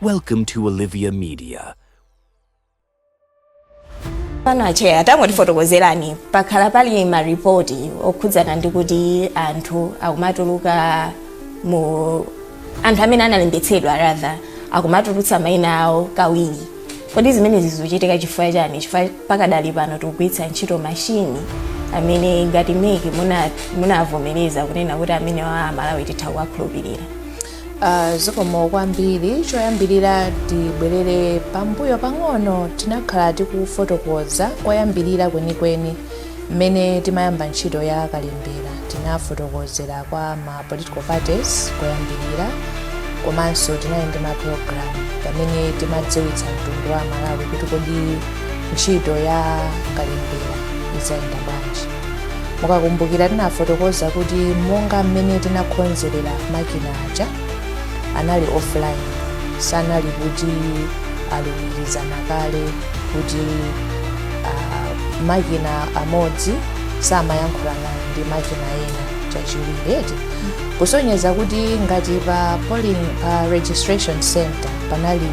Welcome to Olivia Media. Pana che tangotifotokozerani pakhala pali maripoti okhudzana ndi kuti anthu akumatuluka mu anthu amene analembetsedwa rather akumatulutsa mayina awo kawiri. Kodi zimene zizochitika chifukwa chani? Chifukwa pakadali pano tikugwiritsa ntchito mashini amene ngati MEC munavomeleza kunena kuti amene wa Malawi titha kuwakhulupirira. Zikomo kwambiri choyambirira tibwerere pambuyo pang'ono tinakhala tikufotokoza koyambirira kwenikweni mmene timayamba ntchito ya kalembera. Tinafotokozera kwa ma political parties koyambirira komanso tinali ndi ma program pamene timadziwitsa mtundu wa Malawi kuti kodi ntchito ya kalembera izayenda bwanji. Mukakumbukira tinafotokoza kuti monga mmene tinakonzerera makina aja anali offline, sanali kuti alumikizana kale kuti makina amodzi samayankhulana ndi makina ena chachiwiri. Kusonyeza kuti ngati pa registration center panali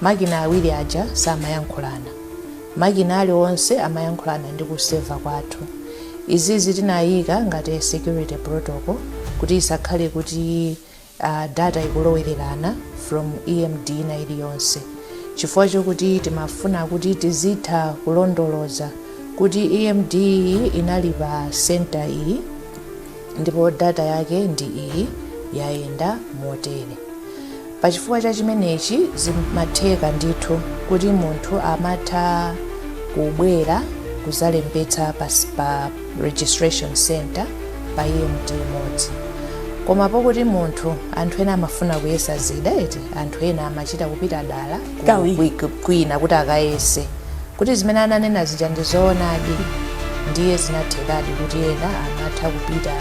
makina awiri aja samayankhulana, makina aliwonse amayankhulana ndi kuseva kwathu. Izizi tinayika ngati security protocol kuti isakhale kuti data ikulowererana from EMD na iliyonse, chifukwa chokuti timafuna kuti tizitha kulondoloza kuti EMD inali pa center iyi ndipo data yake ndi iyi yayenda motere. Pachifukwa cha chimenechi zimatheka ndithu kuti munthu amatha kubwera kuzalembetsa pa registration center pa EMD imodzi. Koma pokuti munthu anthu ena amafuna kuyesa zida anthu ena amachita kupita dala kwina kuti akayese kuti zimene ananena zija ndizoonadi, ndiye zinathekadi kuti ena amatha kupita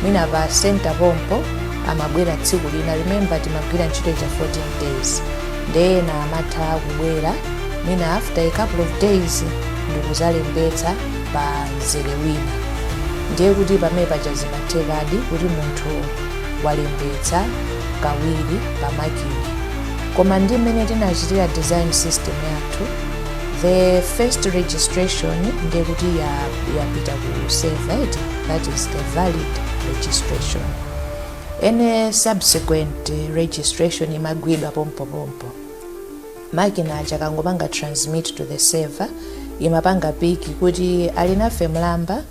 mwina pa center pompo amabwera tsiku lina. Remember timagwira ntchito cha 14 days, ndiye ena amatha kubwera mwina after a couple of days ndikuzalembetsa pa mzere wina. Ndiye kuti pamene paja zimathekadi kuti munthu walembetsa kawiri pa makina. Koma ndi mmene tinachitira design system yathu, the first registration ndiye kuti yapita ku server, that is the valid registration. Any subsequent registration imagwidwa pompo. Makina aja kangopanga transmit to the server, imapanga piki kuti alinafe mlamba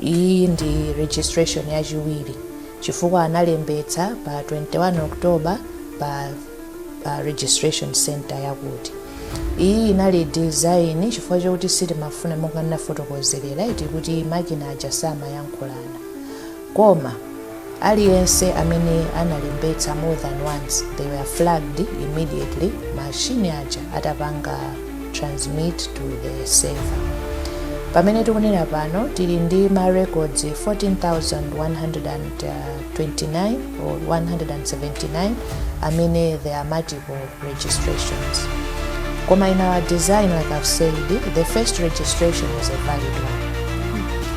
iyi ndi registration yachiwiri chifukwa analembetsa pa 21 October pa registration center yakuti. Iyi inali design chifukwa chokuti sitimafuna monga ndinafotokozerera kuti makina aja samayankhulana. Koma aliyense amene analembetsa more than once, they were flagged immediately machine aja atapanga transmit to the server. Pamene tikunena pano tili ndi ma records 14,129 or 179 amene there are multiple registrations. Koma in our design, like I've said, the first registration is a valid one.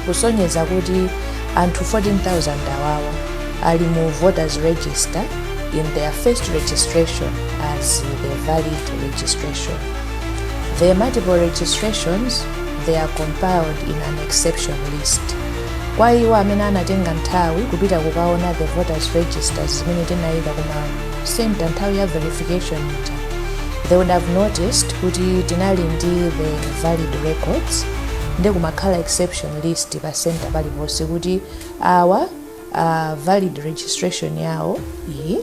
Kusonyeza kuti anthu 14,000 awawa ali mu voters register in their first registration as the valid registration. The multiple registrations, they are compiled in an exception list. Kwa iwo amene anatenga nthawi kupita kukaona the voters registers zimene tinayika kuma center nthawi ya verification ija, they would have noticed kuti tinali ndi the valid records ndi kumakhala exception list pa center paliponse kuti awa valid registration yawo iyi,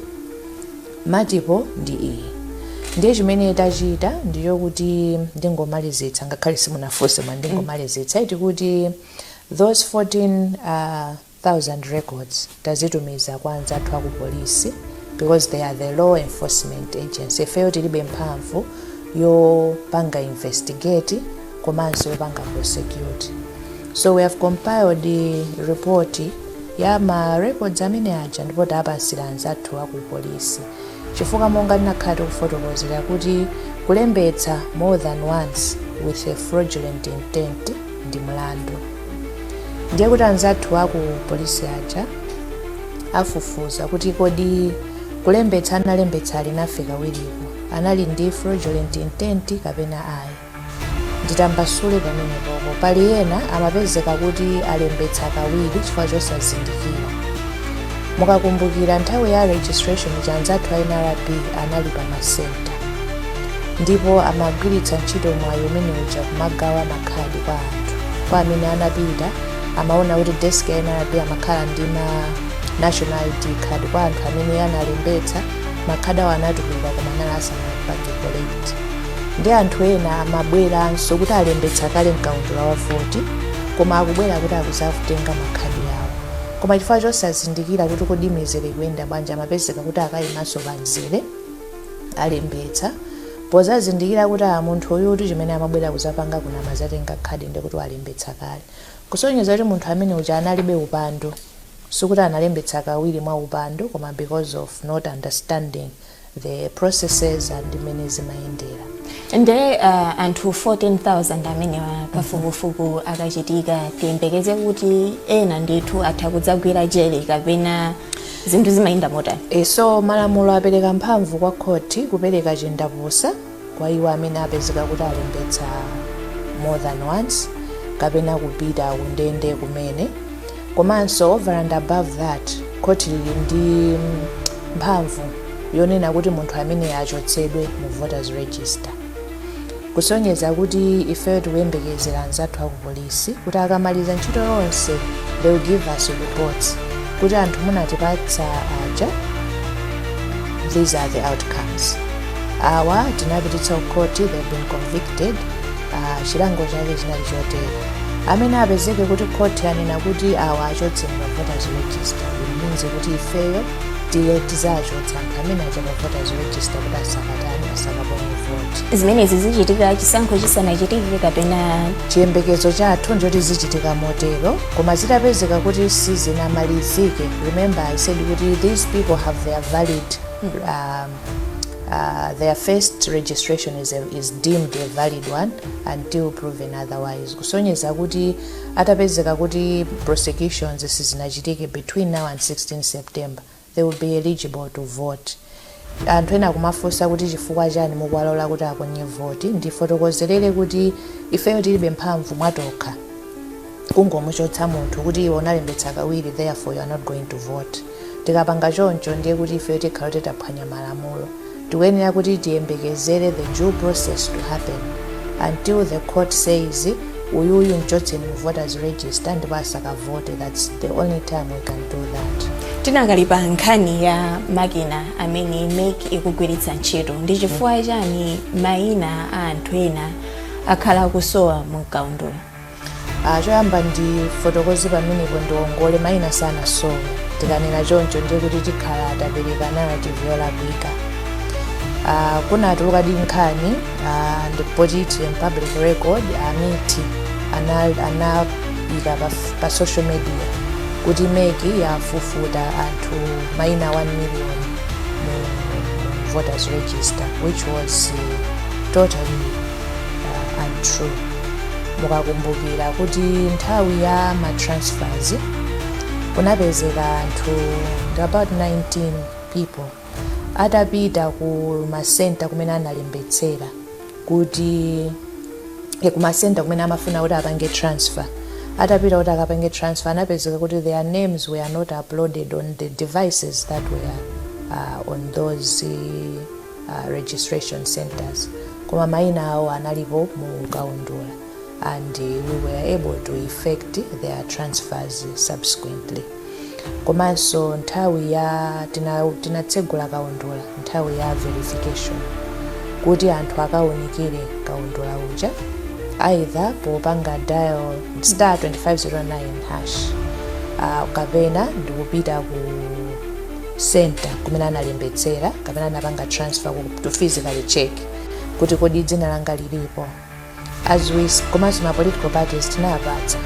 multiple ndi iyi. Ndiye chimene tachita ndiyo kuti ndingomalizetsa ngakhale simunafunse mwa ndingomalizetsa kuti those 14,000 records tazitumiza kwa anzathu aku polisi because they are the law enforcement agency. Ifeyo tilibe mphamvu yopanga investigate komanso yopanga prosecute. So we have compiled the report ya ma records amene aja ndipo tapasira anzathu aku polisi. Chifukwa monga ndinakhala tikufotokozera kuti kulembetsa more than once with a fraudulent intent ndi mlandu. Ndiye kuti anzathu aku polisi aja afufuza kuti kodi kulembetsa analembetsa linafika wilipo, anali ndi fraudulent intent kapena ayi. Nditambasule pamenepopo, pali ena amapezeka kuti alembetsa kawiri chifukwa chosazindikira. Mukakumbukira nthawi ya registration chanzathu a NRB anali pa masenta, ndipo amagwiritsa ntchito mwayi umene uja kumagawa makhadi kwa anthu. Kwa amene anapita amaona kuti desk ya NRB amakhala ndi ma national ID card kwa anthu amene analembetsa makhadi awo anatulidwa koma anali asanapange collect. Ndi anthu ena amabweranso kuti alembetsa kale mkaundula wa voti koma akubwera kuti akuzatenga makhadi awo, koma chifukwa chosazindikira kuti kodi mizere kuyenda bwanji amapezeka kuti akayimanso panzere alembetsa. Pozazindikira kuti munthu uyu chimene amabwera kuzapanga kuna mazatenga khadi ndikuti alembetsa kale, kusonyeza kuti munthu amene uja analibe upando, sikuti analembetsa kawiri mwa upando koma because of not understanding the processes and mmene zimayendera. Nde anthu 14,000 amene kafukufuku akachitika, tiyembekeze kuti ena ndithu atha kudzagwira jele kapena zinthu zimayenda motani? So malamulo apereka mphamvu kwa khoti kupereka chendapusa kwa iwo amene apezeka kuti alembetsa more than once kapena kupita kundende kumene. Komanso over and above that, khoti lili ndi mphamvu yonena kuti munthu amene achotsedwe mu voters register, kusonyeza kuti ife tikuyembekezera anzathu aku polisi kuti akamaliza ntchito yonse they will give us reports kuti anthu munatipatsa aja, these are the outcomes. Awa tinapititsa kukoti, they've been convicted, chilango chake chinali chotere. Amene apezeke kuti koti anena kuti awa achotse mu voters register, means kuti ifeyo tizachotsa anthu amene aja mu voters register kuti asakatani asakaponye voti. Zimenezi zichitika chisankho chisanachitike kapena? Chiyembekezo chathu njoti zichitika motero, koma zitapezeka kuti sizinamalizike. Remember I said kuti these people have their valid their first registration is deemed a valid one until proven otherwise. Kusonyeza kuti atapezeka kuti prosecutions sizinachitike between now and 16 September, they will be eligible to vote. Anthu ena kumafunsa kuti chifukwa chani mukuwalola kuti aponye voti, ndifotokozerere kuti ifeyo tilibe mphamvu mwatokha kungomuchotsa munthu kuti iwe unalembetsa kawiri therefore you are not going to vote. Tikapanga choncho ndiye kuti ifeyo tikhala titaphwanya malamulo. Tikuyenera kuti tiyembekezere the due process to happen until the court says uyuyu mchotseni mu voters register ndipo asakavote. That's the only time we can do that. Tinakalipa nkhani ya makina amene MEC ikugwiritsa ntchito, ndi chifukwa chani mayina a anthu ena akhala kusowa mu kaundula? Choyamba ndi fotokozi pamenepo ndiwongole mayina sanasowe. Tikanena choncho ndiye kuti tikhala tapereka narrative yolakwika. Kunatuluka nkhani ndipoti it in public record amiti anayika pa social media kuti MEC yafufuta anthu mayina 1 million mu voters register, which was totally untrue. Mukakumbukira kuti nthawi ya matransfers kunapezeka anthu about 19 people atapita ku masenta kumene analembetsera kuti kumasenta kumene amafuna kuti apange transfer. Atapita kuti akapange transfer anapezeka kuti their names were not uploaded on the devices that were on those registration centers, koma mayina awo analipo mu kaundula, and we were able to effect their transfers subsequently. Komanso nthawi ya tinatsegula kaundula nthawi ya verification kuti anthu akawunikire kaundula uja either popanga dial star 2509 hash kapena ndikupita ku center kumene analembetsera kapena anapanga transfer to physically check kuti kodi dzina langa lilipo. As we komanso ma political parties tinapatsa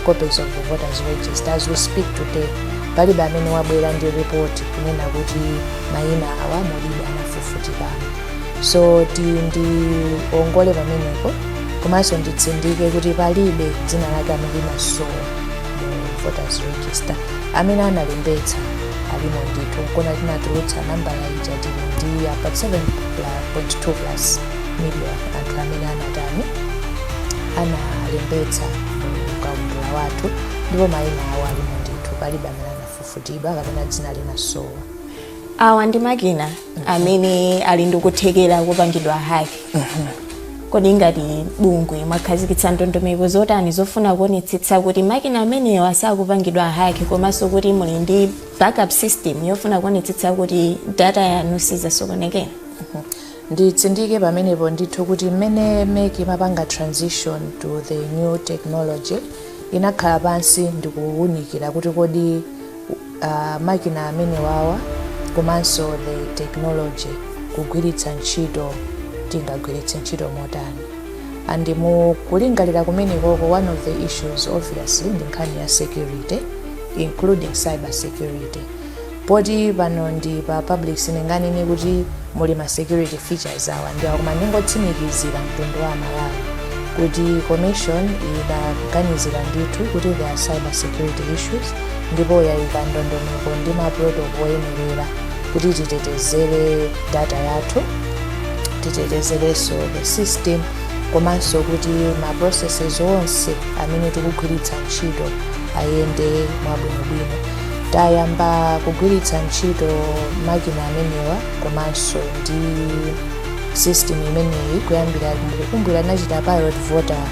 copies of the voters register. As we speak today, palibe amene wabwera ndi report kunena kuti mayina awa mulibe anafufutikana. So ndiongole pamenepo komanso nditsindike kuti palibe dzina lake amene limasowa mu voters register. Amene analembetsa alimo ndithu nkona tinatulutsa nambala ija tili ndi about 7.2 plus million anthu amene analembetsa kaundula wathu ndipo mayinawa alimo ndithu palibe amene anafufutidwa kapena dzina linasowa. Awa ndi makina amene ali ndikuthekera kupangidwa haki. Kodi ngati bungwe mwakhazikitsa ndondomeko zotani zofuna kuonetsetsa kuti makina amenewa sakupangidwa haki komanso kuti muli ndi backup system yofuna kuonetsetsa kuti data yanu sizasokonekera? Nditsindike pamenepo ndithu kuti mmene MEC imapanga transition to the new technology inakhala pansi ndikuwunikira kuti kodi makina amenewawa komanso the technology kugwiritsa ntchito tingagwiritse ntchito motani. And mukulingalira kumenekoko one of the issues obviously ndi nkhani ya security including cyber security. Poti pano ndi pa public sinenganini kuti muli ma security features awa ndi akoma ndingotsimikizira mtundu wa Malawi kuti commission idaganizira ndithu kuti there are cyber security issues ndipo yayika ndondomeko ndi ma protocol oyenerera kuti titetezere data yathu, titetezereso the system komanso kuti ma processes onse amene tikugwiritsa ntchito ayende mwabwinobwino. Tayamba kugwiritsa ntchito makina amenewa komanso ndi system imeneyi kuyambira ndikukumbukira nachita pilot voter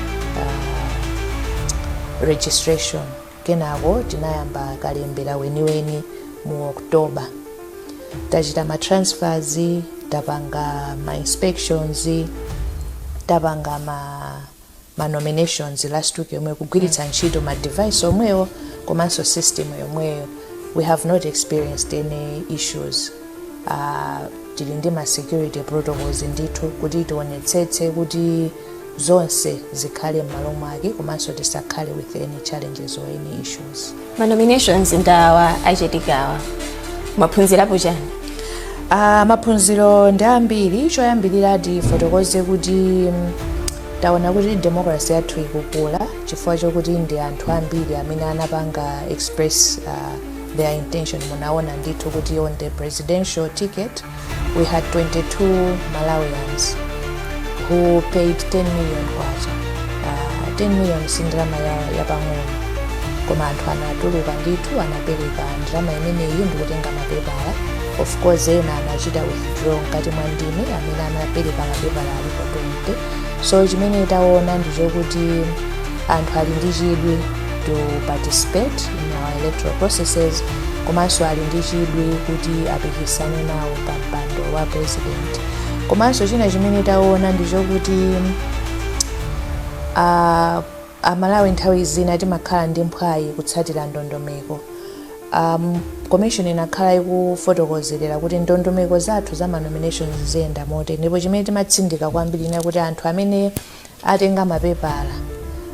registration kenako tinayamba kalembera weniweni mu October. Tachita ma transfers, tapanga ma inspections, tapanga ma nominations last week yomwe kugwiritsa ntchito ma device omwewo komanso system yomweyo. We have not experienced any issues. Tili ndi ma security protocols ndithu kuti tionetsetse kuti zonse zikhale m'malo mwake komanso tisakhale with any challenges or any issues. Ma nominations ndawa achitikawa mwaphunzirapo chani? Maphunziro ndi ambiri. Choyambirira tifotokoze kuti taona kuti democracy yathu ikukula chifukwa chokuti ndi anthu ambiri amene anapanga express their intention. Munaona ndithu kuti on the presidential ticket we had 22 Malawians who paid 10 million kwacha. 10 million si ndalama ya pang'ono koma anthu anatuluka ndithu anapereka ndalama imeneyi ndikutenga mapepala. Of course ena anachita withdraw ngati mwa ndime amene anapereka mapepala alipo 20. So chimene taona ndichokuti anthu ali ndi chidwi to participate in our electoral processes komanso ali ndi chidwi kuti apikisane nawo pa mpando wa president. Komanso china chimene taona ndichokuti Amalawi nthawi zina timakhala ndi mphwayi kutsatira ndondomeko. Commission inakhala ikufotokozerera kuti ndondomeko zathu za ma nominations ziyenda mote ndipo chimene timatsindika kwambiri ina kuti anthu amene atenga mapepala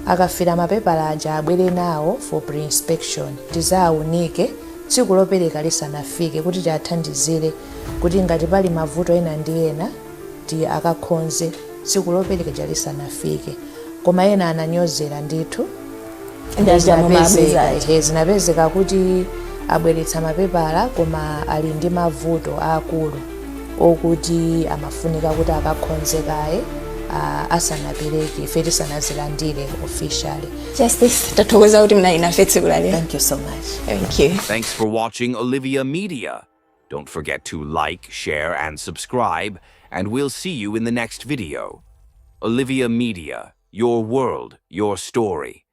akafira mapepala aja abwere nawo for pre-inspection tizaunike tsiku lopereka lisanafike kuti tiathandizire kuti ngati pali mavuto ena ndi ena ti akakhonze tsiku lopereka lisanafike. Koma ena ananyozera ndithu zinapezeka kuti abweretsa mapepala koma ali ndi mavuto akulu okuti amafunika kuti akakhonze kaye asanapereke ife tisanazilandire officially. Justice, tathokoza kuti mnayinafe tsiku lale. Thank you so much. Thank you. Thanks for watching Olivia Media. Don't forget to like, share, and subscribe, and we'll see you in the next video. Olivia Media, your world, your story.